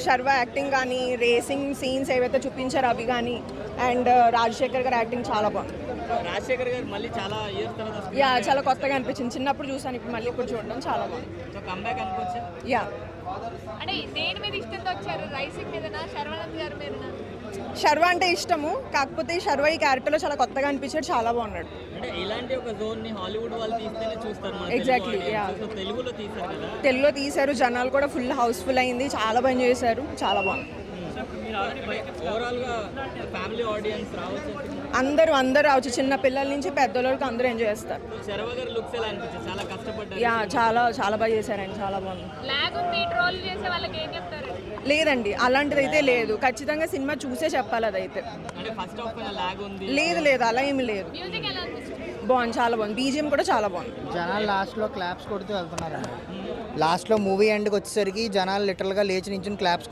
Sharva acting కానీ racing scenes ఏవైతే చూపించారో అవి కానీ అండ్ రాజశేఖర్ గారి యాక్టింగ్ చాలా బాగుంది. రాజశేఖర్ గారు మళ్ళీ చాలా ఇయర్స్ తర్వాత యా చాలా కొత్తగా అనిపించింది. చిన్నప్పుడు చూసాను, ఇప్పుడు మళ్ళీ ఇప్పుడు చూడడం చాలా బాగుంది. సో కంబ్యాక్ అనుకోవచ్చు. యా అంటే దేని మీద ఇష్టంతో వచ్చారు? రైసింగ్ మీదనా, శర్వానంద్ గారి మీదనా? శర్వ అంటే ఇష్టము, కాకపోతే శర్వ ఈ క్యారెక్టర్లో చాలా కొత్తగా అనిపించాడు, చాలా బాగున్నాడు. అంటే ఇలాంటి ఒక జోన్ ని హాలీవుడ్ వాళ్ళు తీస్తేనే చూస్తారు మన Exactly, Telugu yeah. audience. So తెలుగులో తీశారు కదా. తెలుగులో తీశారు, జనాలు కూడా ఫుల్ హౌస్ఫుల్ అయింది, చాలా బాగా ఎంజాయ్ చేశారు, చాలా బాగుంది. ఓవరాల్ గా ఫ్యామిలీ ఆడియన్స్ రావచ్చు. అందరూ రావచ్చు, చిన్న పిల్లల నుంచి పెద్దల వరకు అందరూ ఎంజాయ్ చేస్తారు. శర్వ గారి లుక్స్ ఎలా అనిపించింది? చాలా కష్టపడ్డారు. యా చాలా బాగా చేశారండి, చాలా బాగుంది. లాగ్ ఉంది, ట్రోల్ చేసే వాళ్ళకి ఏం చెప్తారు? లేదండి, అలాంటిది అయితే లేదు. ఖచ్చితంగా సినిమా చూసే చెప్పాలి అదైతే. అంటే ఫస్ట్ హాఫ్ పైన లాగ్ ఉంది. లేదు అలా ఏమి లేదు, మ్యూజిక్ ఎలా అనిపిస్తుంది? బాగుంది, చాలా బాగుంది. బీజిఎం కూడా చాలా బాగుంది. జనాలు లాస్ట్లో క్లాప్స్ కొడుతూ వెళ్తున్నారండి. లాస్ట్లో మూవీ ఎండ్కి వచ్చేసరికి జనాలు లిటరల్గా లేచి నించుని క్లాప్స్